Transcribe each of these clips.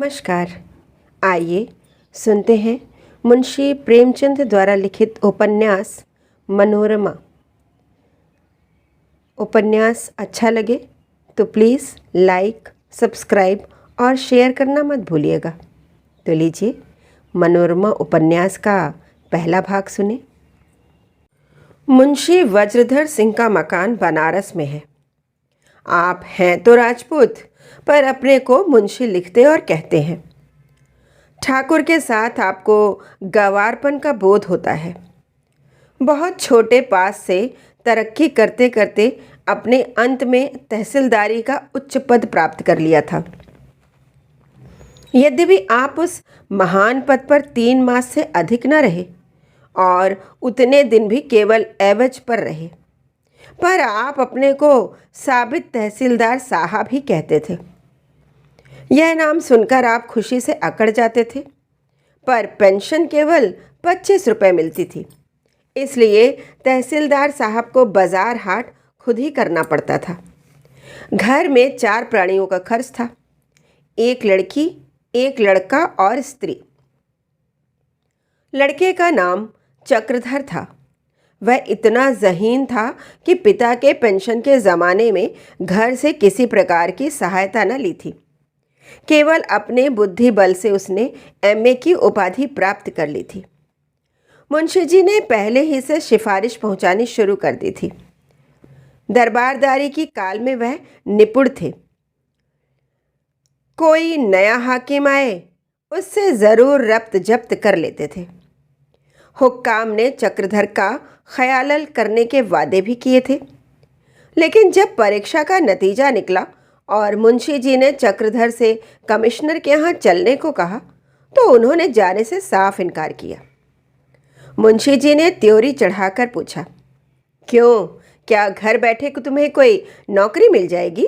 नमस्कार। आइए सुनते हैं मुंशी प्रेमचंद द्वारा लिखित उपन्यास मनोरमा। उपन्यास अच्छा लगे तो प्लीज़ लाइक, सब्सक्राइब और शेयर करना मत भूलिएगा। तो लीजिए मनोरमा उपन्यास का पहला भाग सुने। मुंशी वज्रधर सिंह का मकान बनारस में है। आप हैं तो राजपूत, पर अपने को मुंशी लिखते और कहते हैं। ठाकुर के साथ आपको गंवारपन का बोध होता है। बहुत छोटे पास से तरक्की करते करते अपने अंत में तहसीलदारी का उच्च पद प्राप्त कर लिया था। यद्यपि आप उस महान पद पर 3 मास से अधिक न रहे और उतने दिन भी केवल एवज पर रहे, पर आप अपने को साबित तहसीलदार साहब ही कहते थे। यह नाम सुनकर आप खुशी से अकड़ जाते थे, पर पेंशन केवल 25 रुपये मिलती थी, इसलिए तहसीलदार साहब को बाजार हाट खुद ही करना पड़ता था। घर में 4 प्राणियों का खर्च था, 1 लड़की, 1 लड़का और स्त्री। लड़के का नाम चक्रधर था। वह इतना ज़हीन था कि पिता के पेंशन के ज़माने में घर से किसी प्रकार की सहायता न ली थी। केवल अपने बुद्धि बल से उसने एमए की उपाधि प्राप्त कर ली थी। मुंशी जी ने पहले ही से सिफारिश पहुंचानी शुरू कर दी थी। दरबारदारी की काल में वह निपुण थे। कोई नया हाकिम आए, उससे ज़रूर रब्त जब्त कर लेते थे। हुक्काम ने चक्रधर का ख्याल करने के वादे भी किए थे, लेकिन जब परीक्षा का नतीजा निकला और मुंशी जी ने चक्रधर से कमिश्नर के यहाँ चलने को कहा तो उन्होंने जाने से साफ इनकार किया। मुंशी जी ने त्योरी चढ़ाकर पूछा, क्यों, क्या घर बैठे को तुम्हें कोई नौकरी मिल जाएगी?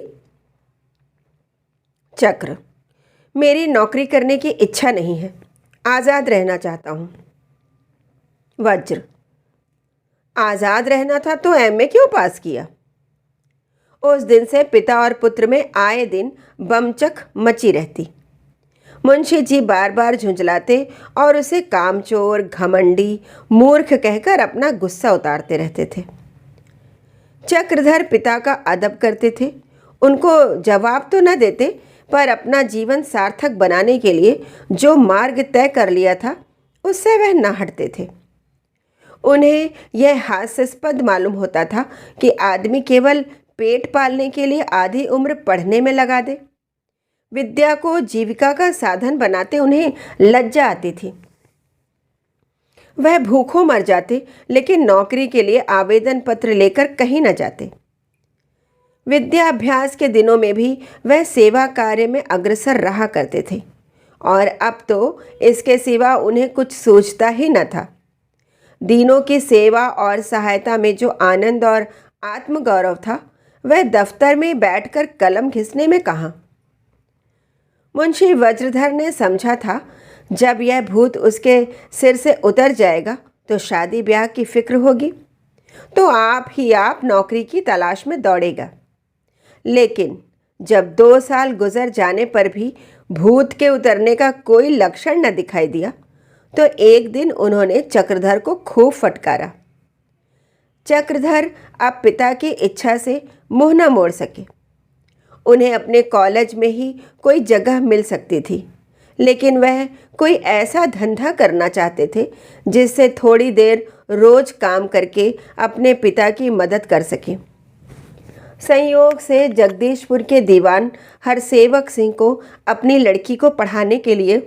चक्र, मेरी नौकरी करने की इच्छा नहीं है, आज़ाद रहना चाहता हूँ। वज्र, आज़ाद रहना था तो एमए क्यों पास किया? उस दिन से पिता और पुत्र में आए दिन बमचक मची रहती। मुंशी जी बार बार झुंझलाते और उसे कामचोर, घमंडी, मूर्ख कहकर अपना गुस्सा उतारते रहते थे। चक्रधर पिता का अदब करते थे। उनको जवाब तो न देते, पर अपना जीवन सार्थक बनाने के लिए जो मार्ग तय कर लिया था उससे वह न हटते थे। उन्हें यह हास्यास्पद मालूम होता था कि आदमी केवल पेट पालने के लिए आधी उम्र पढ़ने में लगा दे। विद्या को जीविका का साधन बनाते उन्हें लज्जा आती थी। वह भूखों मर जाते, लेकिन नौकरी के लिए आवेदन पत्र लेकर कहीं न जाते। विद्याभ्यास के दिनों में भी वह सेवा कार्य में अग्रसर रहा करते थे, और अब तो इसके सिवा उन्हें कुछ सूझता ही न था। दीनों की सेवा और सहायता में जो आनंद और आत्मगौरव था, वह दफ्तर में बैठकर कलम घिसने में कहाँ। मुंशी वज्रधर ने समझा था, जब यह भूत उसके सिर से उतर जाएगा तो शादी ब्याह की फिक्र होगी, तो आप नौकरी की तलाश में दौड़ेगा। लेकिन जब 2 साल गुजर जाने पर भी भूत के उतरने का कोई लक्षण न दिखाई दिया, तो एक दिन उन्होंने चक्रधर को खूब फटकारा। चक्रधर अब पिता की इच्छा से मुंह न मोड़ सके। उन्हें अपने कॉलेज में ही कोई जगह मिल सकती थी, लेकिन वह कोई ऐसा धंधा करना चाहते थे जिससे थोड़ी देर रोज काम करके अपने पिता की मदद कर सके। संयोग से जगदीशपुर के दीवान हरसेवक सिंह को अपनी लड़की को पढ़ाने के लिए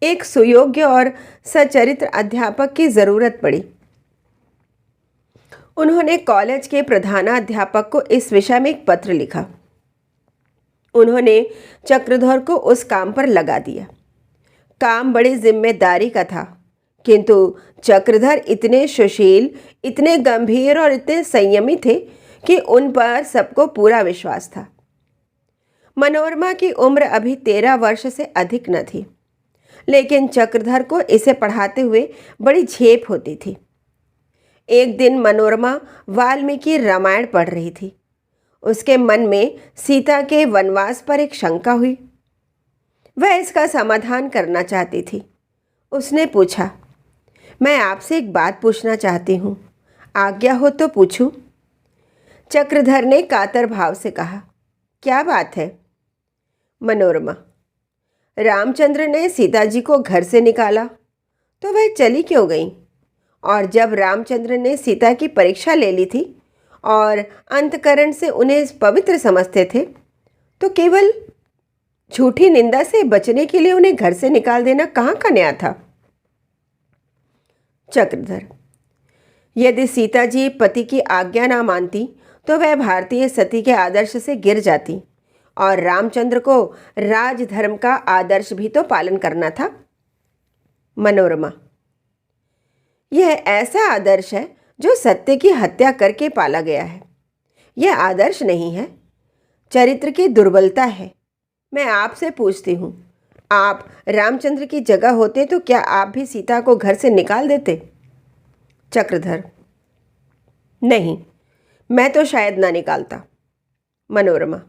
एक सुयोग्य और सचरित्र अध्यापक की ज़रूरत पड़ी। उन्होंने कॉलेज के प्रधानाध्यापक को इस विषय में एक पत्र लिखा। उन्होंने चक्रधर को उस काम पर लगा दिया। काम बड़ी जिम्मेदारी का था, किंतु चक्रधर इतने सुशील, इतने गंभीर और इतने संयमी थे कि उन पर सबको पूरा विश्वास था। मनोरमा की उम्र अभी 13 वर्ष से अधिक न थी, लेकिन चक्रधर को इसे पढ़ाते हुए बड़ी झेप होती थी। एक दिन मनोरमा वाल्मीकि रामायण पढ़ रही थी। उसके मन में सीता के वनवास पर एक शंका हुई। वह इसका समाधान करना चाहती थी। उसने पूछा, मैं आपसे एक बात पूछना चाहती हूँ, आज्ञा हो तो पूछूं? चक्रधर ने कातर भाव से कहा, क्या बात है? मनोरमा, रामचंद्र ने सीता जी को घर से निकाला तो वह चली क्यों गई? और जब रामचंद्र ने सीता की परीक्षा ले ली थी और अंतकरण से उन्हें पवित्र समझते थे, तो केवल झूठी निंदा से बचने के लिए उन्हें घर से निकाल देना कहाँ का न्याय था? चक्रधर, यदि सीता जी पति की आज्ञा ना मानती तो वह भारतीय सती के आदर्श से गिर जाती, और रामचंद्र को राजधर्म का आदर्श भी तो पालन करना था। मनोरमा, यह ऐसा आदर्श है जो सत्य की हत्या करके पाला गया है। यह आदर्श नहीं है, चरित्र की दुर्बलता है। मैं आपसे पूछती हूँ, आप रामचंद्र की जगह होते तो क्या आप भी सीता को घर से निकाल देते? चक्रधर, नहीं, मैं तो शायद ना निकालता। मनोरमा,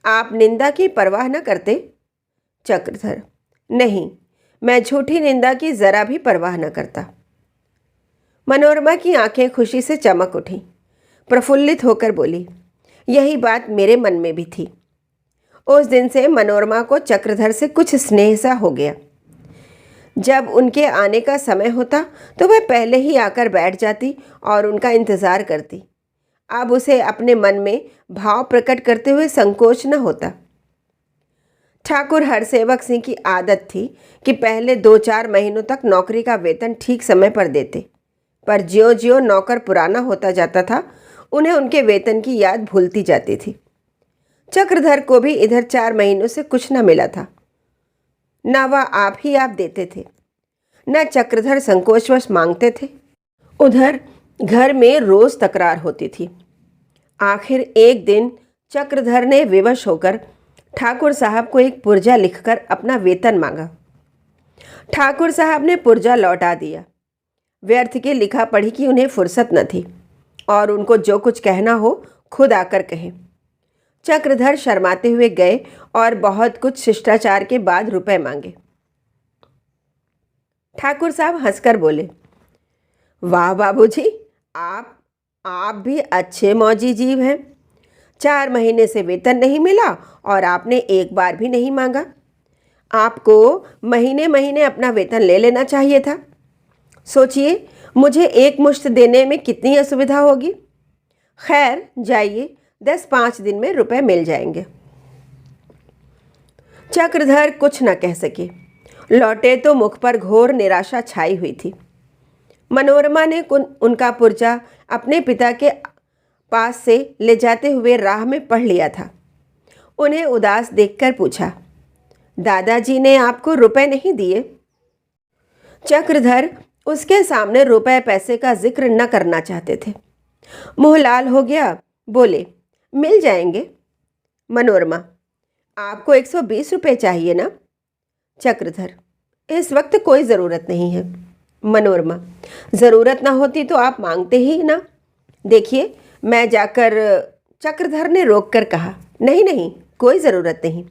आप निंदा की परवाह न करते? चक्रधर, नहीं, मैं झूठी निंदा की जरा भी परवाह न करता। मनोरमा की आंखें खुशी से चमक उठी, प्रफुल्लित होकर बोली, यही बात मेरे मन में भी थी। उस दिन से मनोरमा को चक्रधर से कुछ स्नेह सा हो गया। जब उनके आने का समय होता तो वह पहले ही आकर बैठ जाती और उनका इंतज़ार करती। अब उसे अपने मन में भाव प्रकट करते हुए संकोच न होता। ठाकुर हरसेवक सिंह की आदत थी कि पहले 2-4 महीनों तक नौकरी का वेतन ठीक समय पर देते, पर ज्यों ज्यों नौकर पुराना होता जाता था, उन्हें उनके वेतन की याद भूलती जाती थी। चक्रधर को भी इधर 4 महीनों से कुछ न मिला था। न वह आप ही आप देते थे, न चक्रधर संकोचवश मांगते थे। उधर घर में रोज तकरार होती थी। आखिर एक दिन चक्रधर ने विवश होकर ठाकुर साहब को एक पुर्जा लिखकर अपना वेतन मांगा। ठाकुर साहब ने पुर्जा लौटा दिया। व्यर्थ की लिखा पढ़ी की उन्हें फुर्सत न थी और उनको जो कुछ कहना हो खुद आकर कहें। चक्रधर शर्माते हुए गए और बहुत कुछ शिष्टाचार के बाद रुपए मांगे। ठाकुर साहब हंसकर बोले, वाह बाबूजी, आप भी अच्छे मौजी जीव हैं। 4 महीने से वेतन नहीं मिला और आपने एक बार भी नहीं मांगा। आपको महीने महीने अपना वेतन ले लेना चाहिए था। सोचिए, मुझे एक मुश्त देने में कितनी असुविधा होगी। खैर जाइए, 10-5 दिन में रुपए मिल जाएंगे। चक्रधर कुछ न कह सके। लौटे तो मुख पर घोर निराशा छाई हुई थी। मनोरमा ने उनका पुर्जा अपने पिता के पास से ले जाते हुए राह में पढ़ लिया था। उन्हें उदास देखकर पूछा, दादाजी ने आपको रुपए नहीं दिए? चक्रधर उसके सामने रुपए पैसे का जिक्र न करना चाहते थे। मुंह लाल हो गया, बोले, मिल जाएंगे। मनोरमा, आपको 120 रुपये चाहिए ना? चक्रधर, इस वक्त कोई ज़रूरत नहीं है। मनोरमा, ज़रूरत ना होती तो आप मांगते ही ना। देखिए, मैं जाकर। चक्रधर ने रोककर कहा, नहीं नहीं, कोई ज़रूरत नहीं।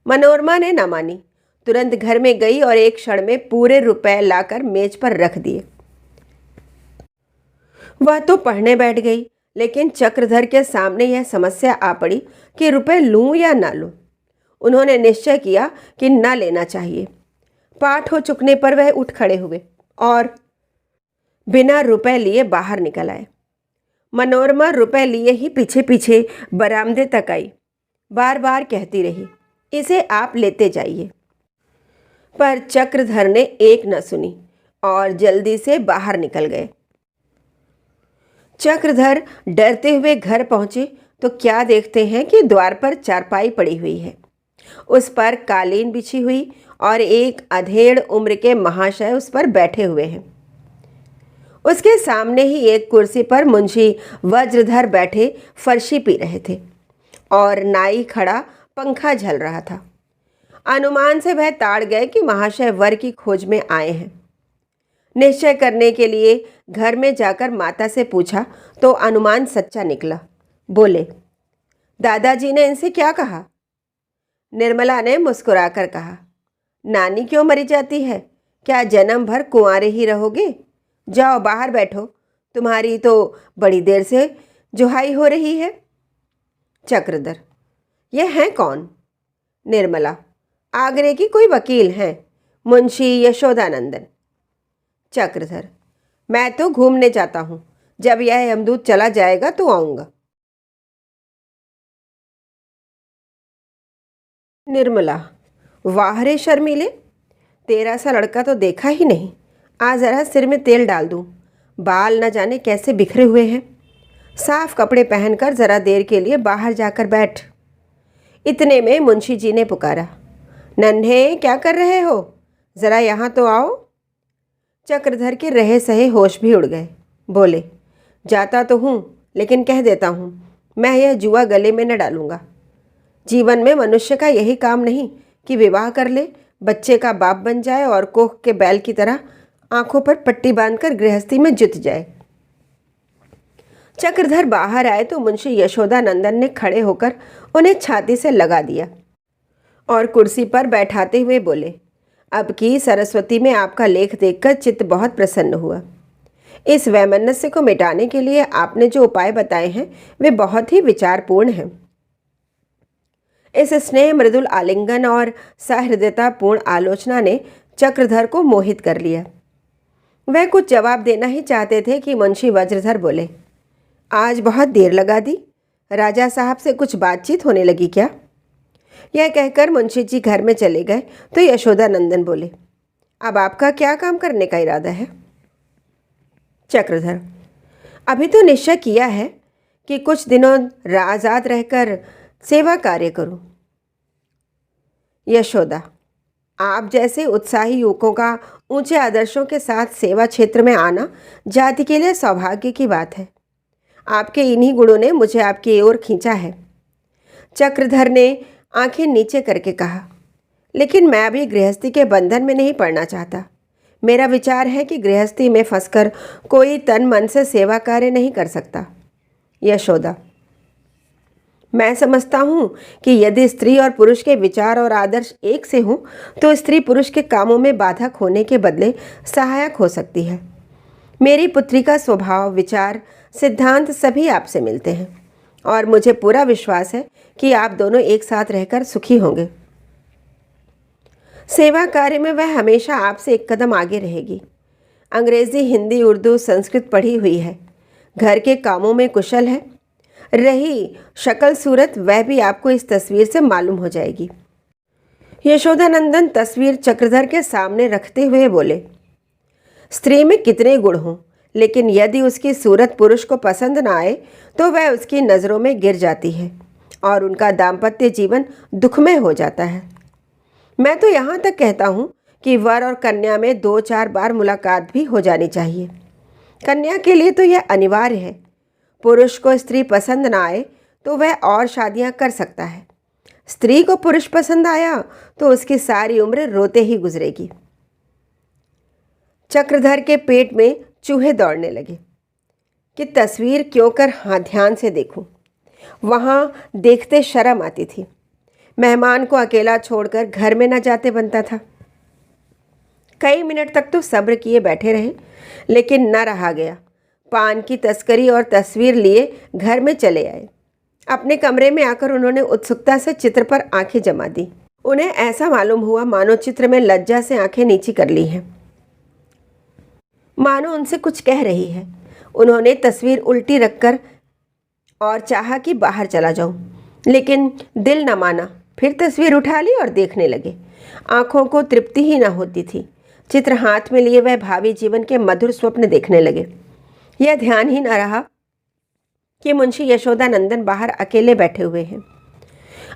मनोरमा ने ना मानी, तुरंत घर में गई और एक क्षण में पूरे रुपए लाकर मेज पर रख दिए। वह तो पढ़ने बैठ गई, लेकिन चक्रधर के सामने यह समस्या आ पड़ी कि रुपए लूं या ना लूं। उन्होंने निश्चय किया कि ना लेना चाहिए। पाठ हो चुकने पर वह उठ खड़े हुए और बिना रुपए लिए बाहर निकल आए। मनोरमा रुपए लिए ही पीछे पीछे बरामदे तक आई। बार बार कहती रही, इसे आप लेते जाइए। पर चक्रधर ने एक न सुनी और जल्दी से बाहर निकल गए। चक्रधर डरते हुए घर पहुंचे तो क्या देखते हैं कि द्वार पर चारपाई पड़ी हुई है। उस पर कालीन बिछी हुई और एक अधेड़ उम्र के महाशय उस पर बैठे हुए हैं। उसके सामने ही एक कुर्सी पर मुंशी वज्रधर बैठे फर्शी पी रहे थे और नाई खड़ा पंखा झल रहा था। अनुमान से वह ताड़ गए कि महाशय वर की खोज में आए हैं। निश्चय करने के लिए घर में जाकर माता से पूछा तो अनुमान सच्चा निकला। बोले, दादाजी ने इनसे क्या कहा? निर्मला ने मुस्कुराकर कहा। नानी क्यों मरी जाती है? क्या जन्म भर कुंवारे ही रहोगे? जाओ बाहर बैठो, तुम्हारी तो बड़ी देर से जुहाई हो रही है। चक्रधर, ये हैं कौन? निर्मला, आगरे की कोई वकील हैं, मुंशी यशोदानंदन। चक्रधर, मैं तो घूमने जाता हूँ, जब यह यमदूत चला जाएगा तो आऊँगा। निर्मला, वाह रे शर्मीले, तेरा सा लड़का तो देखा ही नहीं। आ ज़रा सिर में तेल डाल दूँ, बाल न जाने कैसे बिखरे हुए हैं। साफ कपड़े पहनकर ज़रा देर के लिए बाहर जाकर बैठ। इतने में मुंशी जी ने पुकारा, नन्हे क्या कर रहे हो? ज़रा यहाँ तो आओ। चक्रधर के रहे सहे होश भी उड़ गए। बोले, जाता तो हूँ, लेकिन कह देता हूँ, मैं यह जुआ गले में न डालूँगा। जीवन में मनुष्य का यही काम नहीं कि विवाह कर ले, बच्चे का बाप बन जाए और कोख के बैल की तरह आंखों पर पट्टी बांधकर गृहस्थी में जुट जाए। चक्रधर बाहर आए तो मुंशी यशोदानंदन ने खड़े होकर उन्हें छाती से लगा दिया और कुर्सी पर बैठाते हुए बोले, अब की सरस्वती में आपका लेख देखकर चित्त बहुत प्रसन्न हुआ। इस वैमनस्य को मिटाने के लिए आपने जो उपाय बताए हैं वे बहुत ही विचारपूर्ण हैं। इस स्नेह मृदुल आलिंगन और सहृदयतापूर्ण आलोचना ने चक्रधर को मोहित कर लिया। वह कुछ जवाब देना ही चाहते थे कि मुंशी वज्रधर बोले, आज बहुत देर लगा दी, राजा साहब से कुछ बातचीत होने लगी क्या? यह कहकर मुंशी जी घर में चले गए तो यशोदानंदन बोले, अब आपका क्या काम करने का इरादा है? चक्रधर, अभी तो निश्चय किया है कि कुछ दिनों आज़ाद रहकर सेवा कार्य करूं। यशोदा, आप जैसे उत्साही युवकों का ऊंचे आदर्शों के साथ सेवा क्षेत्र में आना जाति के लिए सौभाग्य की बात है। आपके इन्हीं गुणों ने मुझे आपकी ओर खींचा है। चक्रधर ने आंखें नीचे करके कहा, लेकिन मैं अभी गृहस्थी के बंधन में नहीं पड़ना चाहता। मेरा विचार है कि गृहस्थी में फंसकर कोई तन मन से सेवा कार्य नहीं कर सकता। यशोदा, मैं समझता हूँ कि यदि स्त्री और पुरुष के विचार और आदर्श एक से हों तो स्त्री पुरुष के कामों में बाधक होने के बदले सहायक हो सकती है। मेरी पुत्री का स्वभाव, विचार, सिद्धांत सभी आपसे मिलते हैं और मुझे पूरा विश्वास है कि आप दोनों एक साथ रहकर सुखी होंगे। सेवा कार्य में वह हमेशा आपसे एक कदम आगे रहेगी। अंग्रेज़ी, हिंदी, उर्दू, संस्कृत पढ़ी हुई है, घर के कामों में कुशल है। रही शक्ल सूरत, वह भी आपको इस तस्वीर से मालूम हो जाएगी। यशोदानंदन तस्वीर चक्रधर के सामने रखते हुए बोले, स्त्री में कितने गुण हों, लेकिन यदि उसकी सूरत पुरुष को पसंद ना आए तो वह उसकी नज़रों में गिर जाती है और उनका दाम्पत्य जीवन दुखमय हो जाता है। मैं तो यहाँ तक कहता हूँ कि वर और कन्या में 2-4 बार मुलाकात भी हो जानी चाहिए। कन्या के लिए तो यह अनिवार्य है। पुरुष को स्त्री पसंद ना आए तो वह और शादियाँ कर सकता है। स्त्री को पुरुष पसंद आया तो उसकी सारी उम्र रोते ही गुजरेगी। चक्रधर के पेट में चूहे दौड़ने लगे कि तस्वीर क्यों कर ध्यान से देखूं। वहाँ देखते शर्म आती थी। मेहमान को अकेला छोड़कर घर में न जाते बनता था। कई मिनट तक तो सब्र किए बैठे रहे, लेकिन न रहा गया। पान की तस्करी और तस्वीर लिए घर में चले आए। अपने कमरे में आकर उन्होंने उत्सुकता से चित्र पर आंखें जमा दी। उन्हें ऐसा मालूम हुआ मानो चित्र में लज्जा से आंखें नीची कर ली हैं, मानो उनसे कुछ कह रही है। उन्होंने तस्वीर उल्टी रखकर और चाहा कि बाहर चला जाऊं, लेकिन दिल न माना। फिर तस्वीर उठा ली और देखने लगे। आंखों को तृप्ति ही न होती थी। चित्र हाथ में लिए वह भावी जीवन के मधुर स्वप्न देखने लगे। यह ध्यान ही न रहा कि मुंशी यशोदानंदन बाहर अकेले बैठे हुए हैं।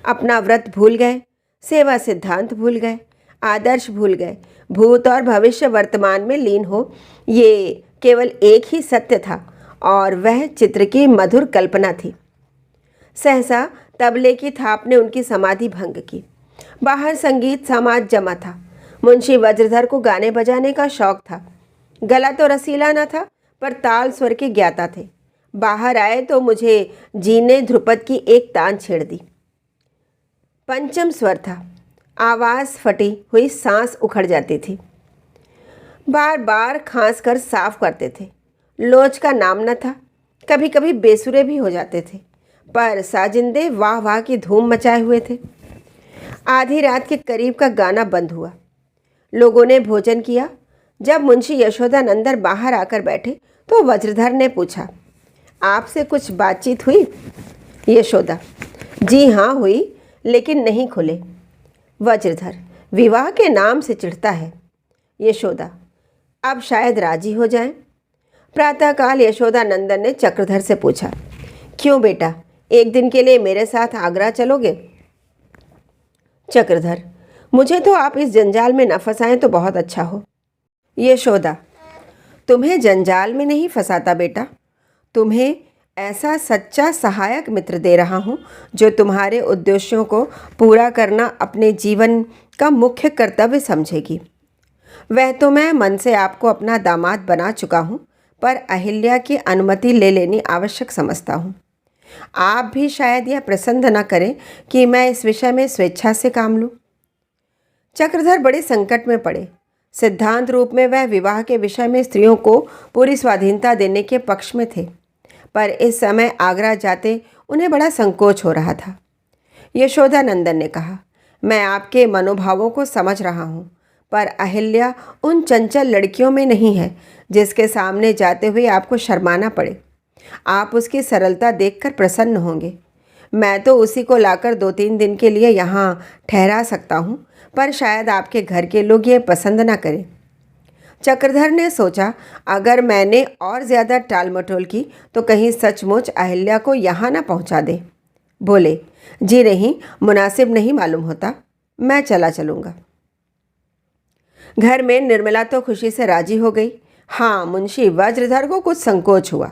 अपना व्रत भूल गए, सेवा सिद्धांत भूल गए, आदर्श भूल गए। भूत और भविष्य वर्तमान में लीन हो, ये केवल एक ही सत्य था और वह चित्र की मधुर कल्पना थी। सहसा तबले की थाप ने उनकी समाधि भंग की। बाहर संगीत समाज जमा था। मुंशी वज्रधर को गाने बजाने का शौक था। गला तो रसीला न था, पर ताल स्वर के ज्ञाता थे। बाहर आए तो मुझे जी ने ध्रुपद की एक तान छेड़ दी। पंचम स्वर था। आवाज़ फटी हुई सांस उखड़ जाती थी। बार बार खांस कर साफ करते थे। लोच का नाम न था। कभी कभी बेसुरे भी हो जाते थे, पर साजिंदे वाह वाह की धूम मचाए हुए थे। आधी रात के करीब का गाना बंद हुआ। लोगों ने भोजन किया। जब मुंशी यशोदानंदन बाहर आकर बैठे तो वज्रधर ने पूछा, आपसे कुछ बातचीत हुई? यशोदा, जी हाँ हुई, लेकिन नहीं खुले। वज्रधर, विवाह के नाम से चिढ़ता है। यशोदा, अब शायद राजी हो जाएं। प्रातःकाल यशोदानंदन ने चक्रधर से पूछा, क्यों बेटा, एक दिन के लिए मेरे साथ आगरा चलोगे? चक्रधर, मुझे तो आप इस जंजाल में न फंसाएं तो बहुत अच्छा हो। यशोदा, तुम्हें जंजाल में नहीं फंसाता बेटा, तुम्हें ऐसा सच्चा सहायक मित्र दे रहा हूँ जो तुम्हारे उद्देश्यों को पूरा करना अपने जीवन का मुख्य कर्तव्य समझेगी। वह तो मैं मन से आपको अपना दामाद बना चुका हूँ, पर अहिल्या की अनुमति ले लेनी आवश्यक समझता हूँ। आप भी शायद यह प्रसन्न न करें कि मैं इस विषय में स्वेच्छा से काम लूँ। चक्रधर बड़े संकट में पड़े। सिद्धांत रूप में वह विवाह के विषय में स्त्रियों को पूरी स्वाधीनता देने के पक्ष में थे, पर इस समय आगरा जाते उन्हें बड़ा संकोच हो रहा था। यशोदानंदन ने कहा, मैं आपके मनोभावों को समझ रहा हूँ, पर अहिल्या उन चंचल लड़कियों में नहीं है जिसके सामने जाते हुए आपको शर्माना पड़े। आप उसकी सरलता देखकर प्रसन्न होंगे। मैं तो उसी को लाकर 2-3 दिन के लिए यहाँ ठहरा सकता हूँ, पर शायद आपके घर के लोग ये पसंद ना करें। चक्रधर ने सोचा, अगर मैंने और ज़्यादा टाल मटोल की तो कहीं सचमुच अहिल्या को यहाँ ना पहुँचा दे। बोले, जी नहीं, मुनासिब नहीं मालूम होता, मैं चला चलूँगा। घर में निर्मला तो खुशी से राजी हो गई। हाँ, मुंशी वज्रधर को कुछ संकोच हुआ,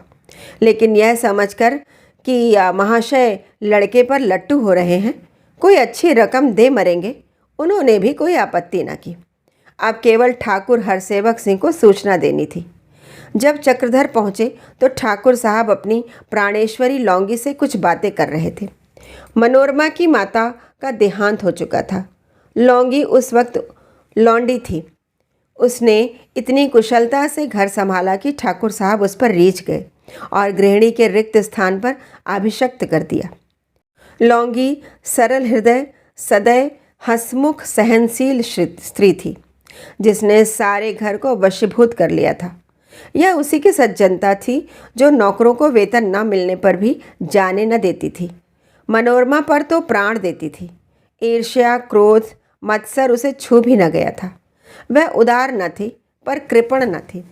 लेकिन यह समझकर कि महाशय लड़के पर लट्टू हो रहे हैं, कोई अच्छी रकम दे मरेंगे, उन्होंने भी कोई आपत्ति न की। अब केवल ठाकुर हरसेवक सिंह को सूचना देनी थी। जब चक्रधर पहुँचे तो ठाकुर साहब अपनी प्राणेश्वरी लौंगी से कुछ बातें कर रहे थे। मनोरमा की माता का देहांत हो चुका था। लौंगी उस वक्त लौंडी थी। उसने इतनी कुशलता से घर संभाला कि ठाकुर साहब उस पर रीझ गए और गृहिणी के रिक्त स्थान पर अभिषिक्त कर दिया। लौंगी सरल हृदय, सदैव हंसमुख, सहनशील स्त्री थी, जिसने सारे घर को वशीभूत कर लिया था। यह उसी की सज्जनता थी जो नौकरों को वेतन न मिलने पर भी जाने न देती थी। मनोरमा पर तो प्राण देती थी। ईर्ष्या, क्रोध, मत्सर उसे छू भी न गया था। वह उदार न थी, पर कृपण न थी।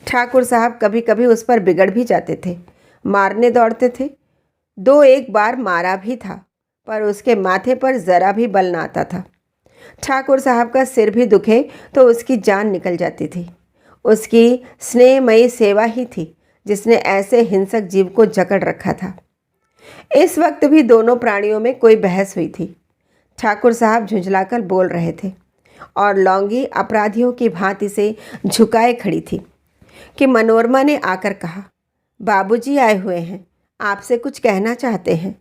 ठाकुर साहब कभी कभी उस पर बिगड़ भी जाते थे, मारने दौड़ते थे। 2-1 बार मारा भी था, पर उसके माथे पर ज़रा भी बल न आता था। ठाकुर साहब का सिर भी दुखे तो उसकी जान निकल जाती थी। उसकी स्नेहमयी सेवा ही थी जिसने ऐसे हिंसक जीव को जकड़ रखा था। इस वक्त भी दोनों प्राणियों में कोई बहस हुई थी। ठाकुर साहब झुंझलाकर बोल रहे थे और लौंगी अपराधियों की भांति से झुकाए खड़ी थी कि मनोरमा ने आकर कहा, बाबूजी आए हुए हैं, आपसे कुछ कहना चाहते हैं।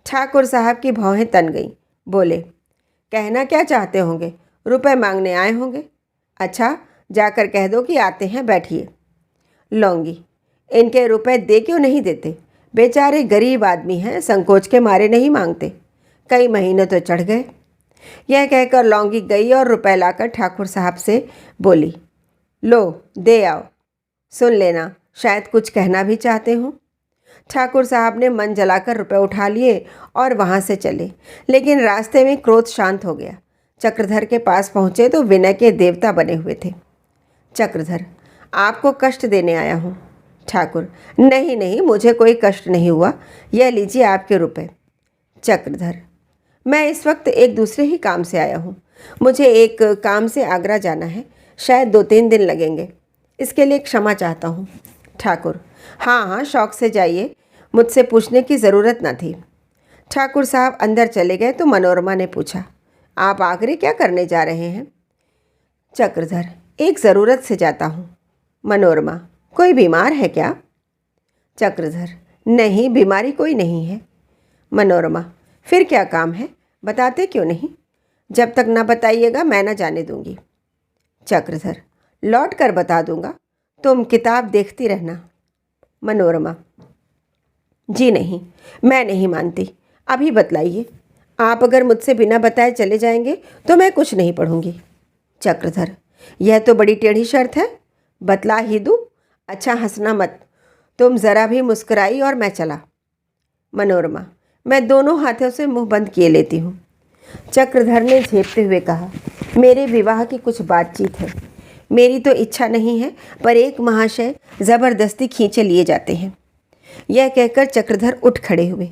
ठाकुर साहब की भौहें तन गईं। बोले, कहना क्या चाहते होंगे? रुपए मांगने आए होंगे। अच्छा, जाकर कह दो कि आते हैं, बैठिए। लौंगी, इनके रुपए दे क्यों नहीं देते? बेचारे गरीब आदमी हैं, संकोच के मारे नहीं मांगते। कई महीने तो चढ़ गए। यह कहकर लौंगी गई और रुपए लाकर ठाकुर साहब से बोली, लो दे आओ, सुन लेना, शायद कुछ कहना भी चाहते हो। ठाकुर साहब ने मन जलाकर रुपए उठा लिए और वहाँ से चले, लेकिन रास्ते में क्रोध शांत हो गया। चक्रधर के पास पहुँचे तो विनय के देवता बने हुए थे। चक्रधर, आपको कष्ट देने आया हूँ। ठाकुर, नहीं नहीं, मुझे कोई कष्ट नहीं हुआ, यह लीजिए आपके रुपए। चक्रधर, मैं इस वक्त एक दूसरे ही काम से आया हूँ। मुझे एक काम से आगरा जाना है, शायद 2-3 दिन लगेंगे, इसके लिए क्षमा चाहता हूँ। ठाकुर, हाँ हाँ, शौक से जाइए, मुझसे पूछने की ज़रूरत न थी। ठाकुर साहब अंदर चले गए तो मनोरमा ने पूछा, आप आगरे क्या करने जा रहे हैं? चक्रधर, एक ज़रूरत से जाता हूँ। मनोरमा, कोई बीमार है क्या? चक्रधर, नहीं, बीमारी कोई नहीं है। मनोरमा, फिर क्या काम है? बताते क्यों नहीं? जब तक ना बताइएगा मैं ना जाने दूंगी। चक्रधर, लौट कर बता दूंगा, तुम किताब देखती रहना। मनोरमा, जी नहीं, मैं नहीं मानती, अभी बतलाइए। आप अगर मुझसे बिना बताए चले जाएंगे तो मैं कुछ नहीं पढ़ूंगी। चक्रधर, यह तो बड़ी टेढ़ी शर्त है, बतला ही दूँ? अच्छा, हंसना मत। तुम ज़रा भी मुस्कुराई और मैं चला। मनोरमा, मैं दोनों हाथों से मुंह बंद किए लेती हूँ। चक्रधर ने झेपते हुए कहा, मेरे विवाह की कुछ बातचीत है। मेरी तो इच्छा नहीं है, पर एक महाशय ज़बरदस्ती खींचे लिए जाते हैं। यह कहकर चक्रधर उठ खड़े हुए।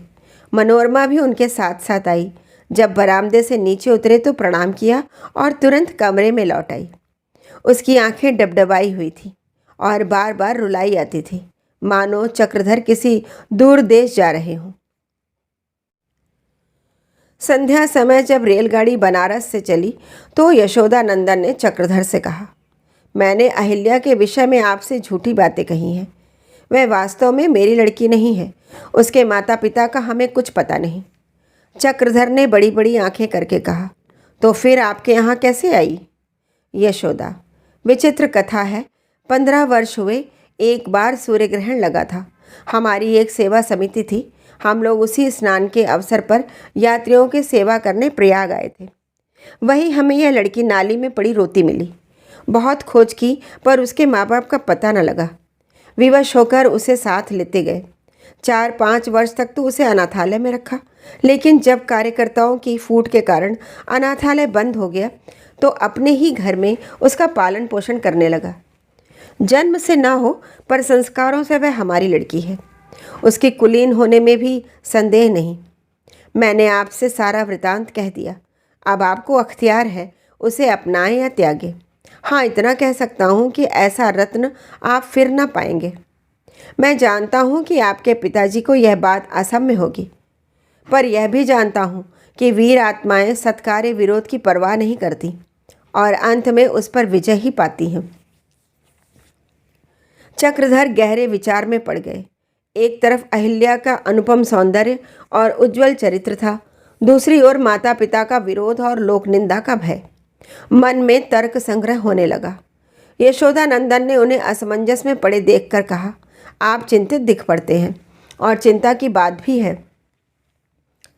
मनोरमा भी उनके साथ साथ आई। जब बरामदे से नीचे उतरे तो प्रणाम किया और तुरंत कमरे में लौट आई। उसकी आंखें डबडबाई हुई थी और बार बार रुलाई आती थी, मानो चक्रधर किसी दूर देश जा रहे हों। संध्या समय जब रेलगाड़ी बनारस से चली तो यशोदा नंदन ने चक्रधर से कहा, मैंने अहिल्या के विषय में आपसे झूठी बातें कही हैं। वह वास्तव में मेरी लड़की नहीं है। उसके माता पिता का हमें कुछ पता नहीं। चक्रधर ने बड़ी बड़ी आंखें करके कहा, तो फिर आपके यहाँ कैसे आई? यशोदा, विचित्र कथा है। 15 वर्ष हुए, एक बार सूर्य ग्रहण लगा था। हमारी एक सेवा समिति थी। हम लोग उसी स्नान के अवसर पर यात्रियों की सेवा करने प्रयाग आए थे। वहीं हमें यह लड़की नाली में पड़ी रोती मिली। बहुत खोज की, पर उसके माँ बाप का पता न लगा। विवश होकर उसे साथ लेते गए। 4-5 वर्ष तक तो उसे अनाथालय में रखा, लेकिन जब कार्यकर्ताओं की फूट के कारण अनाथालय बंद हो गया तो अपने ही घर में उसका पालन पोषण करने लगा। जन्म से ना हो, पर संस्कारों से वह हमारी लड़की है। उसके कुलीन होने में भी संदेह नहीं। मैंने आपसे सारा वृतांत कह दिया। अब आपको अख्तियार है उसे अपनाएं या त्यागें। हाँ, इतना कह सकता हूँ कि ऐसा रत्न आप फिर ना पाएंगे। मैं जानता हूँ कि आपके पिताजी को यह बात असम्य होगी, पर यह भी जानता हूँ कि वीर आत्माएं सत्कार्य विरोध की परवाह नहीं करती और अंत में उस पर विजय ही पाती हैं। चक्रधर गहरे विचार में पड़ गए। एक तरफ अहिल्या का अनुपम सौंदर्य और उज्जवल चरित्र था, दूसरी ओर माता पिता का विरोध और लोक निंदा का भय। मन में तर्क संग्रह होने लगा। यशोदा नंदन ने उन्हें असमंजस में पड़े देखकर कहा, आप चिंतित दिख पड़ते हैं और चिंता की बात भी है,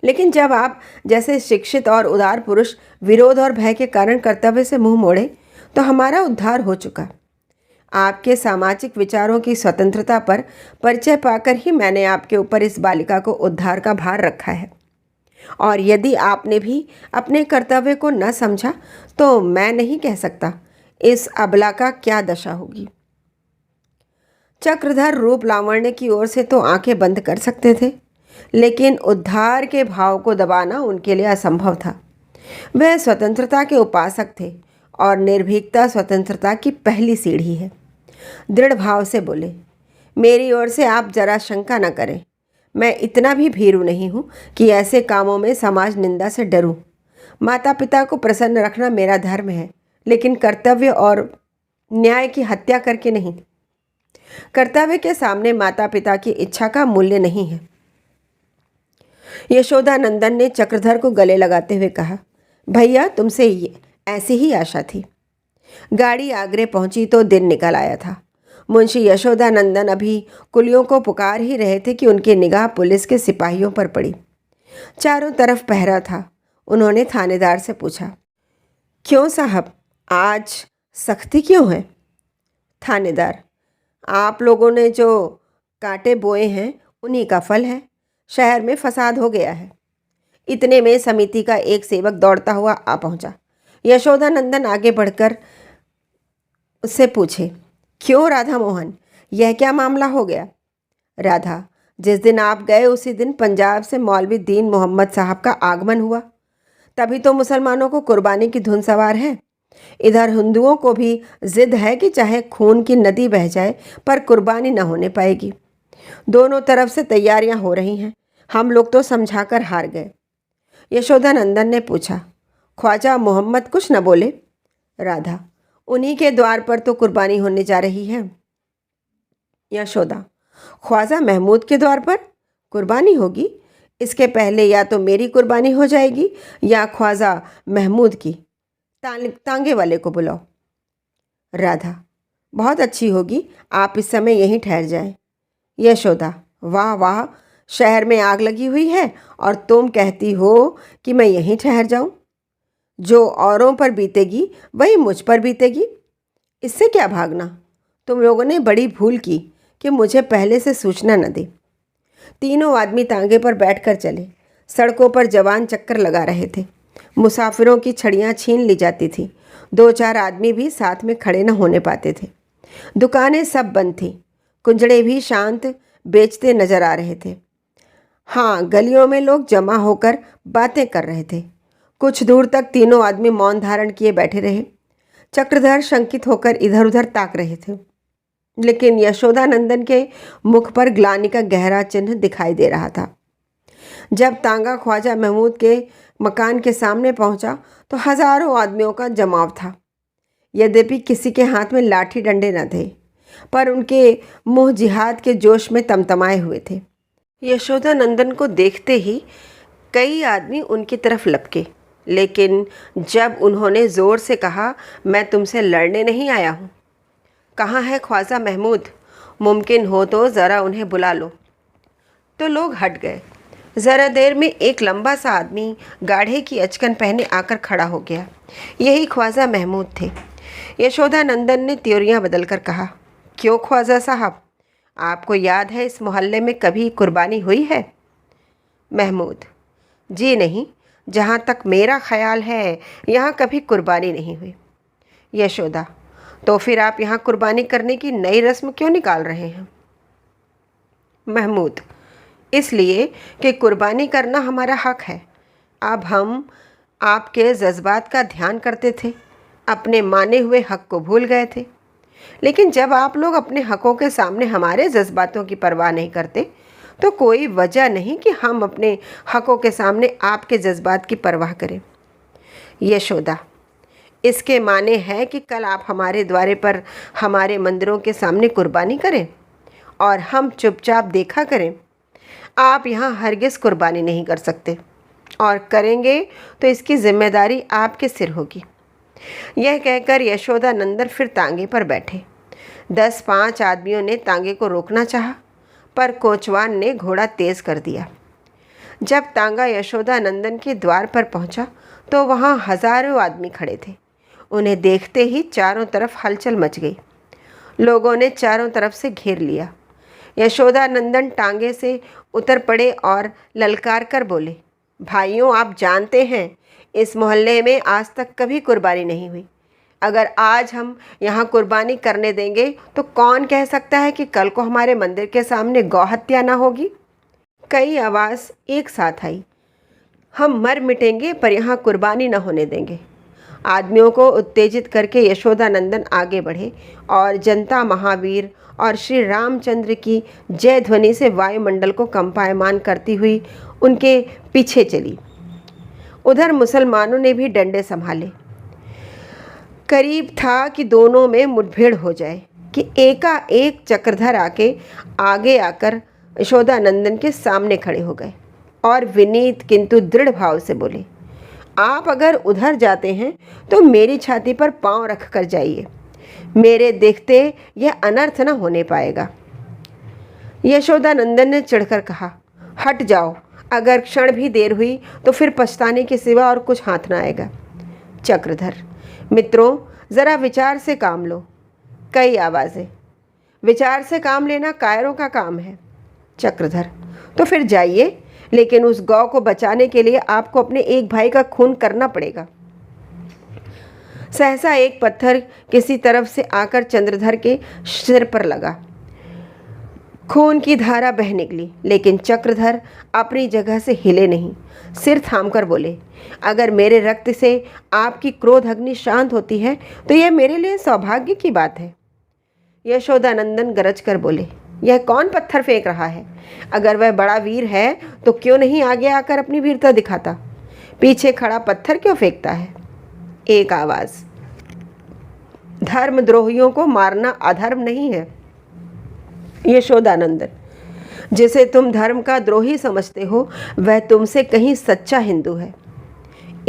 लेकिन जब आप जैसे शिक्षित और उदार पुरुष विरोध और भय के कारण कर्तव्य से मुंह मोड़े तो हमारा उद्धार हो चुका। आपके सामाजिक विचारों की स्वतंत्रता पर परिचय पाकर ही मैंने आपके ऊपर इस बालिका को उद्धार का भार रखा है, और यदि आपने भी अपने कर्तव्य को न समझा तो मैं नहीं कह सकता इस अबला का क्या दशा होगी। चक्रधर रूप लावण्य की ओर से तो आंखें बंद कर सकते थे, लेकिन उद्धार के भाव को दबाना उनके लिए असंभव था। वह स्वतंत्रता के उपासक थे और निर्भीकता स्वतंत्रता की पहली सीढ़ी है। दृढ़ भाव से बोले, मेरी ओर से आप जरा शंका न करें। मैं इतना भी भीरू नहीं हूँ कि ऐसे कामों में समाज निंदा से डरूं। माता पिता को प्रसन्न रखना मेरा धर्म है, लेकिन कर्तव्य और न्याय की हत्या करके नहीं। कर्तव्य के सामने माता पिता की इच्छा का मूल्य नहीं है। यशोदा नंदन ने चक्रधर को गले लगाते हुए कहा, भैया तुमसे ऐसी ही आशा थी। गाड़ी आगरे पहुंची तो दिन निकल आया था। मुंशी यशोदा नंदन अभी कुलियों को पुकार ही रहे थे कि उनकी निगाह पुलिस के सिपाहियों पर पड़ी। चारों तरफ पहरा था। उन्होंने थानेदार से पूछा, क्यों साहब, आज सख्ती क्यों है? थानेदार, आप लोगों ने जो कांटे बोए हैं उन्हीं का फल है। शहर में फसाद हो गया है। इतने में समिति का एक सेवक दौड़ता हुआ आ पहुंचा। यशोदा नंदन आगे बढ़कर उससे पूछे, क्यों राधा मोहन, यह क्या मामला हो गया? राधा, जिस दिन आप गए उसी दिन पंजाब से मौलवी दीन मोहम्मद साहब का आगमन हुआ। तभी तो मुसलमानों को कुर्बानी की धुन सवार है। इधर हिंदुओं को भी जिद है कि चाहे खून की नदी बह जाए पर कुर्बानी न होने पाएगी। दोनों तरफ से तैयारियां हो रही हैं। हम लोग तो समझाकर हार गए। यशोदा नंदन ने पूछा, ख्वाजा मोहम्मद कुछ न बोले? राधा, उन्हीं के द्वार पर तो कुर्बानी होने जा रही है। यशोदा, ख्वाजा महमूद के द्वार पर कुर्बानी होगी? इसके पहले या तो मेरी कुर्बानी हो जाएगी या ख्वाजा महमूद की। तांगे वाले को बुलाओ। राधा, बहुत अच्छी होगी, आप इस समय यहीं ठहर जाएं। यशोदा, वाह वाह, शहर में आग लगी हुई है और तुम कहती हो कि मैं यहीं ठहर जाऊं? जो औरों पर बीतेगी वही मुझ पर बीतेगी, इससे क्या भागना। तुम लोगों ने बड़ी भूल की कि मुझे पहले से सूचना न दी। तीनों आदमी तांगे पर बैठकर चले। सड़कों पर जवान चक्कर लगा रहे थे। मुसाफिरों की छड़ियाँ छीन ली जाती थीं। 2-4 आदमी भी साथ में खड़े न होने पाते थे। दुकानें सब बंद थीं। कुंजड़े भी शांत बेचते नजर आ रहे थे। हाँ, गलियों में लोग जमा होकर बातें कर रहे थे। कुछ दूर तक तीनों आदमी मौन धारण किए बैठे रहे। चक्रधर शंकित होकर इधर उधर ताक रहे थे, लेकिन यशोदानंदन के मुख पर ग्लानि का गहरा चिन्ह दिखाई दे रहा था। जब तांगा ख्वाजा महमूद के मकान के सामने पहुंचा तो हजारों आदमियों का जमाव था। यद्यपि किसी के हाथ में लाठी डंडे न थे, पर उनके मुंह जिहाद के जोश में तमतमाए हुए थे। यशोदानंदन को देखते ही कई आदमी उनकी तरफ लपके, लेकिन जब उन्होंने ज़ोर से कहा, मैं तुमसे लड़ने नहीं आया हूँ। कहाँ है ख्वाजा महमूद? मुमकिन हो तो ज़रा उन्हें बुला लो। तो लोग हट गए। ज़रा देर में एक लंबा सा आदमी गाढ़े की अचकन पहने आकर खड़ा हो गया। यही ख्वाजा महमूद थे। यशोदानंदन ने त्योरियां बदलकर कहा, क्यों ख्वाजा साहब, आपको याद है इस मोहल्ले में कभी कुर्बानी हुई है? महमूद, जी नहीं, जहाँ तक मेरा ख्याल है यहाँ कभी कुर्बानी नहीं हुई। यशोदा, तो फिर आप यहाँ कुर्बानी करने की नई रस्म क्यों निकाल रहे हैं? महमूद, इसलिए कि कुर्बानी करना हमारा हक है। अब हम आपके जज्बात का ध्यान करते थे, अपने माने हुए हक को भूल गए थे। लेकिन जब आप लोग अपने हकों के सामने हमारे जज्बातों की परवाह नहीं करते, तो कोई वजह नहीं कि हम अपने हकों के सामने आपके जज्बात की परवाह करें। यशोदा, इसके माने है कि कल आप हमारे द्वारे पर हमारे मंदिरों के सामने कुर्बानी करें और हम चुपचाप देखा करें। आप यहाँ हरगिज़ कुर्बानी नहीं कर सकते, और करेंगे तो इसकी जिम्मेदारी आपके सिर होगी। यह कहकर यशोदानंदन फिर तांगे पर बैठे। 10-5 आदमियों ने तांगे को रोकना चाहा, पर कोचवान ने घोड़ा तेज कर दिया। जब तांगा यशोदानंदन के द्वार पर पहुंचा तो वहां हजारों आदमी खड़े थे। उन्हें देखते ही चारों तरफ हलचल मच गई। लोगों ने चारों तरफ से घेर लिया। यशोदानंदन टांगे से उतर पड़े और ललकार कर बोले, भाइयों, आप जानते हैं इस मोहल्ले में आज तक कभी कुर्बानी नहीं हुई। अगर आज हम यहाँ कुर्बानी करने देंगे तो कौन कह सकता है कि कल को हमारे मंदिर के सामने गौहत्या ना होगी। कई आवाज़ एक साथ आई, हम मर मिटेंगे पर यहाँ कुर्बानी न होने देंगे। आदमियों को उत्तेजित करके यशोदानंदन आगे बढ़े और जनता महावीर और श्री रामचंद्र की जय ध्वनि से वायुमंडल को कंपायमान करती हुई उनके पीछे चली। उधर मुसलमानों ने भी डंडे संभाले। करीब था कि दोनों में मुठभेड़ हो जाए कि एकाएक चक्रधर आगे आकर यशोदानंदन के सामने खड़े हो गए और विनीत किंतु दृढ़ भाव से बोले, आप अगर उधर जाते हैं तो मेरी छाती पर पांव रख कर जाइए। मेरे देखते यह अनर्थ न होने पाएगा। यशोदानंदन ने चिढ़कर कहा, हट जाओ, अगर क्षण भी देर हुई तो फिर पछताने के सिवा और कुछ हाथ न आएगा। चक्रधर, मित्रों, ज़रा विचार से काम लो। कई आवाज़ें, विचार से काम लेना कायरों का काम है। चक्रधर, तो फिर जाइए, लेकिन उस गौ को बचाने के लिए आपको अपने एक भाई का खून करना पड़ेगा। सहसा एक पत्थर किसी तरफ से आकर चंद्रधर के सिर पर लगा। खून की धारा बह निकली, लेकिन चक्रधर अपनी जगह से हिले नहीं। सिर थामकर बोले, अगर मेरे रक्त से आपकी क्रोध अग्नि शांत होती है तो यह मेरे लिए सौभाग्य की बात है। यशोदानंदन गरज कर बोले, यह कौन पत्थर फेंक रहा है? अगर वह बड़ा वीर है तो क्यों नहीं आगे आकर अपनी वीरता दिखाता? पीछे खड़ा पत्थर क्यों फेंकता है? एक आवाज़, धर्मद्रोहियों को मारना अधर्म नहीं है। यशोदानंदन, जिसे तुम धर्म का द्रोही समझते हो वह तुमसे कहीं सच्चा हिंदू है।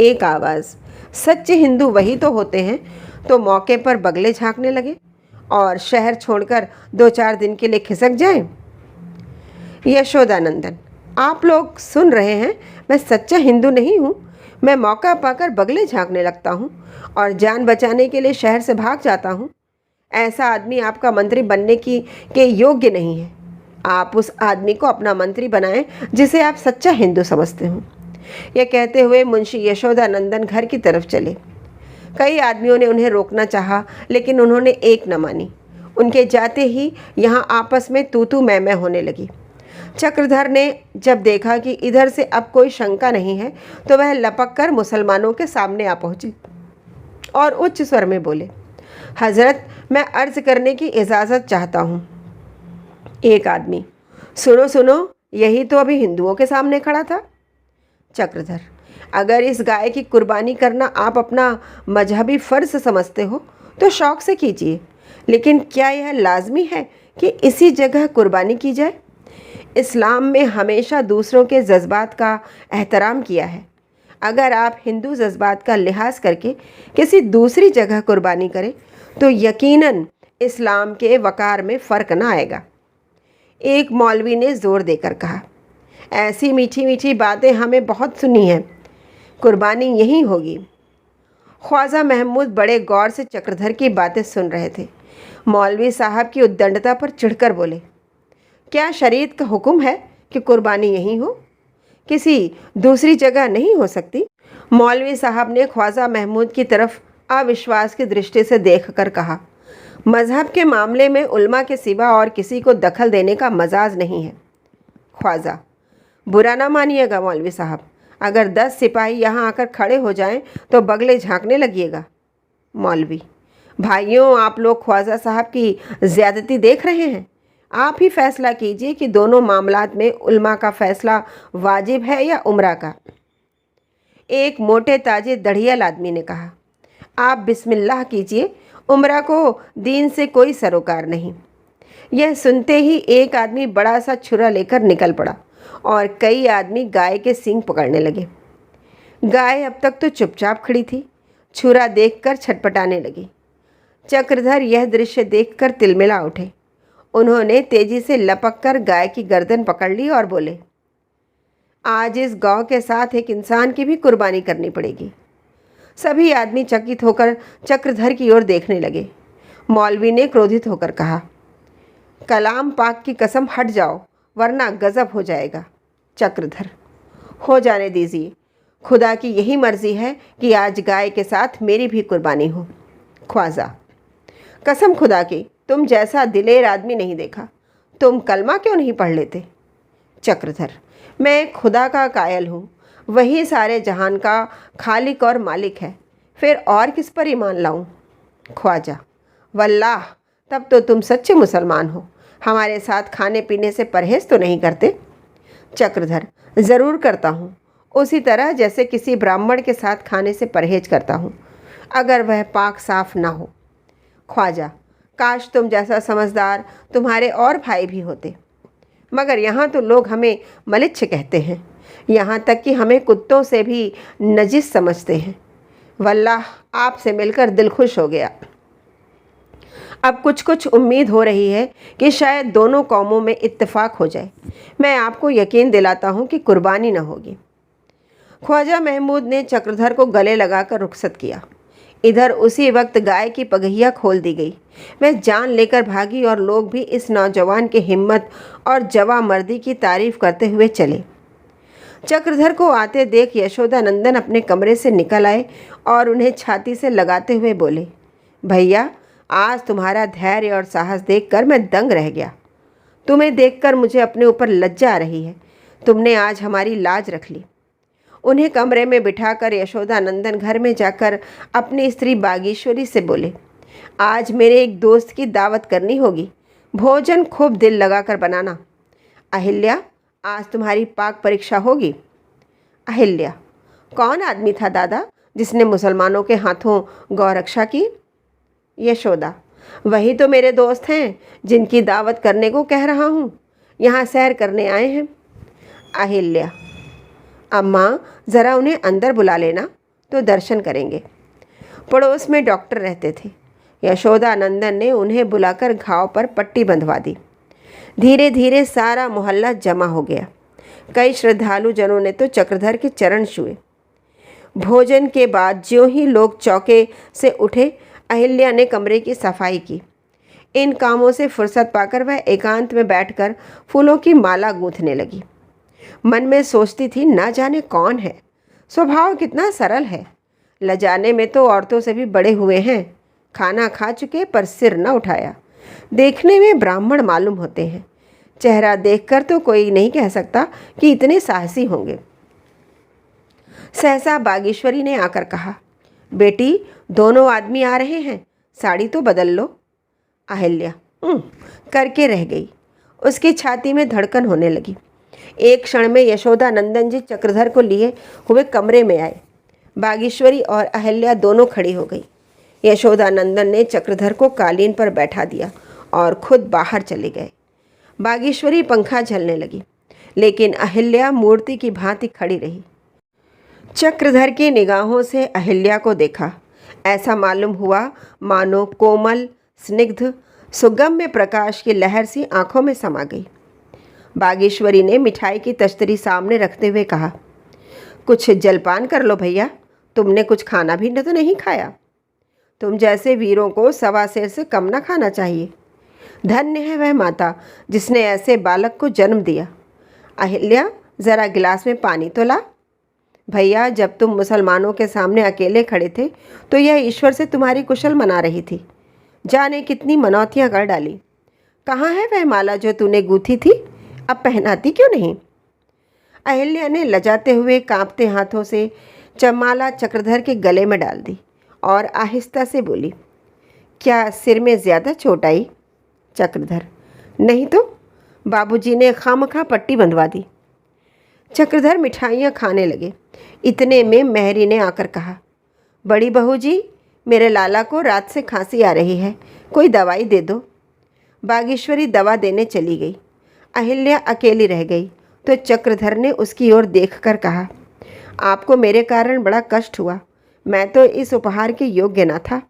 एक आवाज़, सच्चे हिंदू वही तो होते हैं। तो मौके पर बगले झांकने लगे और शहर छोड़कर 2-4 दिन के लिए खिसक जाएं। यशोदानंदन, आप लोग सुन रहे हैं, मैं सच्चा हिंदू नहीं हूँ। मैं मौका पाकर बगले झांकने लगता हूँ और जान बचाने के लिए शहर से भाग जाता हूँ। ऐसा आदमी आपका मंत्री बनने के योग्य नहीं है। आप उस आदमी को अपना मंत्री बनाएं जिसे आप सच्चा हिंदू समझते हो। यह कहते हुए मुंशी यशोदानंदन घर की तरफ चले। कई आदमियों ने उन्हें रोकना चाहा, लेकिन उन्होंने एक न मानी। उनके जाते ही यहाँ आपस में तू तू मैं मैं होने लगी। चक्रधर ने जब देखा कि इधर से अब कोई शंका नहीं है, तो वह लपक कर मुसलमानों के सामने आ पहुँचे और उच्च स्वर में बोले, हजरत, मैं अर्ज करने की इजाज़त चाहता हूँ। एक आदमी, सुनो सुनो, यही तो अभी हिंदुओं के सामने खड़ा था। चक्रधर, अगर इस गाय की कुर्बानी करना आप अपना मजहबी फ़र्ज समझते हो तो शौक़ से कीजिए, लेकिन क्या यह लाजमी है कि इसी जगह कुर्बानी की जाए? इस्लाम में हमेशा दूसरों के जज्बात का एहतराम किया है। अगर आप हिंदू जज्बात का लिहाज करके किसी दूसरी जगह कुर्बानी करें तो यकीनन इस्लाम के वक़ार में फ़र्क ना आएगा। एक मौलवी ने ज़ोर देकर कहा, ऐसी मीठी मीठी बातें हमें बहुत सुनी हैं, कुर्बानी यहीं होगी। ख्वाजा महमूद बड़े गौर से चक्रधर की बातें सुन रहे थे। मौलवी साहब की उद्दंडता पर चिढ़कर बोले, क्या शरीयत का हुक्म है कि कुर्बानी यहीं हो? किसी दूसरी जगह नहीं हो सकती? मौलवी साहब ने ख्वाजा महमूद की तरफ अविश्वास की दृष्टि से देखकर कहा, मज़हब के मामले में उल्मा के सिवा और किसी को दखल देने का मजाज नहीं है। ख्वाजा, बुरा ना मानिएगा मौलवी साहब, अगर 10 सिपाही यहाँ आकर खड़े हो जाएं तो बगले झांकने लगिएगा। मौलवी, भाइयों, आप लोग ख्वाजा साहब की ज़्यादती देख रहे हैं। आप ही फैसला कीजिए कि दोनों मामलात में उल्मा का फ़ैसला वाजिब है या उम्रा का। एक मोटे ताजे दढ़ियल आदमी ने कहा, आप बिस्मिल्लाह कीजिए, उम्रा को दीन से कोई सरोकार नहीं। यह सुनते ही एक आदमी बड़ा सा छुरा लेकर निकल पड़ा और कई आदमी गाय के सींग पकड़ने लगे। गाय अब तक तो चुपचाप खड़ी थी, छुरा देखकर छटपटाने लगी। चक्रधर यह दृश्य देखकर तिलमिला उठे। उन्होंने तेजी से लपक कर गाय की गर्दन पकड़ ली और बोले, आज इस गौ के साथ एक इंसान की भी कुर्बानी करनी पड़ेगी। सभी आदमी चकित होकर चक्रधर की ओर देखने लगे। मौलवी ने क्रोधित होकर कहा, कलाम पाक की कसम, हट जाओ वरना गज़ब हो जाएगा। चक्रधर, हो जाने दीजिए, खुदा की यही मर्ज़ी है कि आज गाय के साथ मेरी भी कुर्बानी हो। ख्वाजा, कसम खुदा की, तुम जैसा दिलेर आदमी नहीं देखा। तुम कलमा क्यों नहीं पढ़ लेते? चक्रधर, मैं खुदा का कायल हूँ, वही सारे जहान का खालिक और मालिक है, फिर और किस पर ईमान लाऊं? ख्वाजा, वल्लाह, तब तो तुम सच्चे मुसलमान हो। हमारे साथ खाने पीने से परहेज़ तो नहीं करते? चक्रधर, ज़रूर करता हूँ, उसी तरह जैसे किसी ब्राह्मण के साथ खाने से परहेज करता हूँ, अगर वह पाक साफ ना हो। ख्वाजा, काश तुम जैसा समझदार तुम्हारे और भाई भी होते, मगर यहाँ तो लोग हमें मलिच्छ कहते हैं, यहाँ तक कि हमें कुत्तों से भी नजिस समझते हैं। वल्लाह, आपसे मिलकर दिल खुश हो गया। अब कुछ कुछ उम्मीद हो रही है कि शायद दोनों कौमों में इत्तेफाक हो जाए। मैं आपको यकीन दिलाता हूँ कि कुर्बानी न होगी। ख्वाजा महमूद ने चक्रधर को गले लगाकर रुखसत किया। इधर उसी वक्त गाय की पगहिया खोल दी गई। वह जान लेकर भागी और लोग भी इस नौजवान की हिम्मत और जवामर्दी की तारीफ करते हुए चले। चक्रधर को आते देख यशोदानंदन अपने कमरे से निकल आए और उन्हें छाती से लगाते हुए बोले, भैया, आज तुम्हारा धैर्य और साहस देखकर मैं दंग रह गया। तुम्हें देखकर मुझे अपने ऊपर लज्जा आ रही है। तुमने आज हमारी लाज रख ली। उन्हें कमरे में बिठाकर यशोदानंदन घर में जाकर अपनी स्त्री बागीश्वरी से बोले, आज मेरे एक दोस्त की दावत करनी होगी, भोजन खूब दिल लगाकर बनाना। अहिल्या, आज तुम्हारी पाक परीक्षा होगी। अहिल्या, कौन आदमी था दादा जिसने मुसलमानों के हाथों गौरक्षा की? यशोदा, वही तो मेरे दोस्त हैं जिनकी दावत करने को कह रहा हूँ। यहाँ सैर करने आए हैं। अहिल्या, अम्मा ज़रा उन्हें अंदर बुला लेना तो दर्शन करेंगे। पड़ोस में डॉक्टर रहते थे। यशोदानंदन ने उन्हें बुलाकर घाव पर पट्टी बंधवा दी। धीरे धीरे सारा मोहल्ला जमा हो गया। कई श्रद्धालु जनों ने तो चक्रधर के चरण छुए। भोजन के बाद ज्यों ही लोग चौके से उठे, अहिल्या ने कमरे की सफाई की। इन कामों से फुर्सत पाकर वह एकांत में बैठकर फूलों की माला गूंथने लगी। मन में सोचती थी, ना जाने कौन है, स्वभाव कितना सरल है, लजाने में तो औरतों से भी बड़े हुए हैं, खाना खा चुके पर सिर न उठाया, देखने में ब्राह्मण मालूम होते हैं, चेहरा देखकर तो कोई नहीं कह सकता कि इतने साहसी होंगे। सहसा बागेश्वरी ने आकर कहा, बेटी दोनों आदमी आ रहे हैं, साड़ी तो बदल लो। अहिल्या करके रह गई। उसकी छाती में धड़कन होने लगी। एक क्षण में यशोदानंदन जी चक्रधर को लिए हुए कमरे में आए। बागेश्वरी और अहिल्या दोनों खड़ी हो गई। यशोदानंदन ने चक्रधर को कालीन पर बैठा दिया और खुद बाहर चले गए। बागेश्वरी पंखा झलने लगी, लेकिन अहिल्या मूर्ति की भांति खड़ी रही। चक्रधर की निगाहों से अहिल्या को देखा। ऐसा मालूम हुआ मानो कोमल स्निग्ध सुगम्य प्रकाश की लहर सी आंखों में समा गई। बागेश्वरी ने मिठाई की तश्तरी सामने रखते हुए कहा, कुछ जलपान कर लो भैया, तुमने कुछ खाना भी तो नहीं खाया। तुम जैसे वीरों को सवा सेर से कम ना खाना चाहिए। धन्य है वह माता जिसने ऐसे बालक को जन्म दिया। अहिल्या ज़रा गिलास में पानी तो ला। भैया, जब तुम मुसलमानों के सामने अकेले खड़े थे तो यह ईश्वर से तुम्हारी कुशल मना रही थी। जाने कितनी मनौतियाँ कर डाली। कहाँ है वह माला जो तूने गूंथी थी, अब पहनाती क्यों नहीं? अहिल्या ने लजाते हुए कांपते हाथों से माला चक्रधर के गले में डाल दी और आहिस्ता से बोली, क्या सिर में ज़्यादा चोट आई? चक्रधर, नहीं तो बाबूजी ने खामखा पट्टी बंधवा दी। चक्रधर मिठाइयाँ खाने लगे। इतने में मेहरी ने आकर कहा, बड़ी बहू जी, मेरे लाला को रात से खांसी आ रही है, कोई दवाई दे दो। बागेश्वरी दवा देने चली गई। अहिल्या अकेली रह गई तो चक्रधर ने उसकी ओर देखकर कहा, आपको मेरे कारण बड़ा कष्ट हुआ, मैं तो इस उपहार के योग्य न था।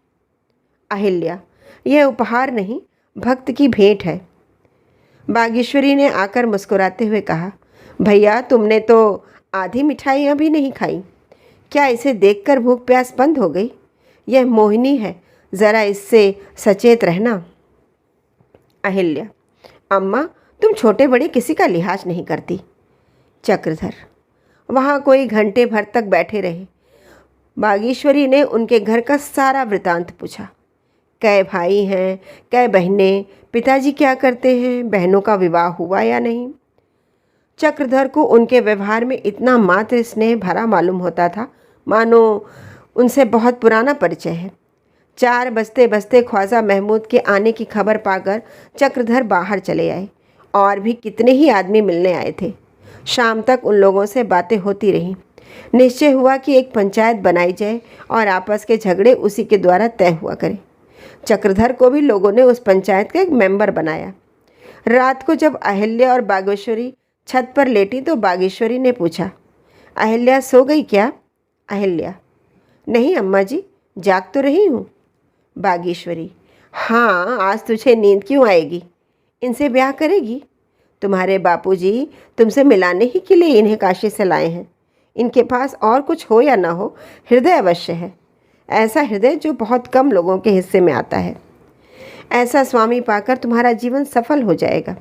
अहिल्या, यह उपहार नहीं, भक्त की भेंट है। बागेश्वरी ने आकर मुस्कुराते हुए कहा, भैया तुमने तो आधी मिठाइयाँ भी नहीं खाई, क्या इसे देखकर भूख प्यास बंद हो गई? यह मोहिनी है, ज़रा इससे सचेत रहना। अहिल्या, अम्मा तुम छोटे बड़े किसी का लिहाज नहीं करती। चक्रधर, वहाँ कोई घंटे भर तक बैठे रहे। बागेश्वरी ने उनके घर का सारा वृतांत पूछा। कै भाई हैं, कै बहनें, पिताजी क्या करते हैं, बहनों का विवाह हुआ या नहीं। चक्रधर को उनके व्यवहार में इतना मात्र स्नेह भरा मालूम होता था मानो उनसे बहुत पुराना परिचय है। 4 बजते बजते ख्वाजा महमूद के आने की खबर पाकर चक्रधर बाहर चले आए। और भी कितने ही आदमी मिलने आए थे। शाम तक उन लोगों से बातें होती रहीं। निश्चय हुआ कि एक पंचायत बनाई जाए और आपस के झगड़े उसी के द्वारा तय हुआ करें। चक्रधर को भी लोगों ने उस पंचायत का एक मेंबर बनाया। रात को जब अहिल्या और बागेश्वरी छत पर लेटी तो बागेश्वरी ने पूछा, अहिल्या सो गई क्या? अहिल्या, नहीं अम्मा जी, जाग तो रही हूँ। बागेश्वरी, हाँ, आज तुझे नींद क्यों आएगी? इनसे ब्याह करेगी? तुम्हारे बापूजी तुमसे मिलाने ही के लिए इन्हें काशी से लाए हैं। इनके पास और कुछ हो या ना हो, हृदय अवश्य है। ऐसा हृदय जो बहुत कम लोगों के हिस्से में आता है। ऐसा स्वामी पाकर तुम्हारा जीवन सफल हो जाएगा।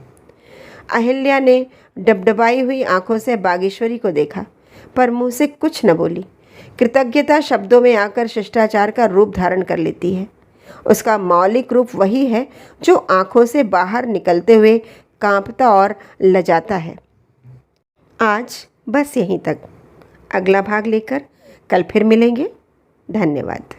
अहिल्या ने डबडबाई हुई आंखों से बागेश्वरी को देखा, पर मुंह से कुछ न बोली। कृतज्ञता शब्दों में आकर शिष्टाचार का रूप धारण कर लेती है। उसका मौलिक रूप वही है जो आंखों से बाहर निकलते हुए कांपता और लजाता है। आज बस यहीं तक। अगला भाग लेकर कल फिर मिलेंगे। धन्यवाद।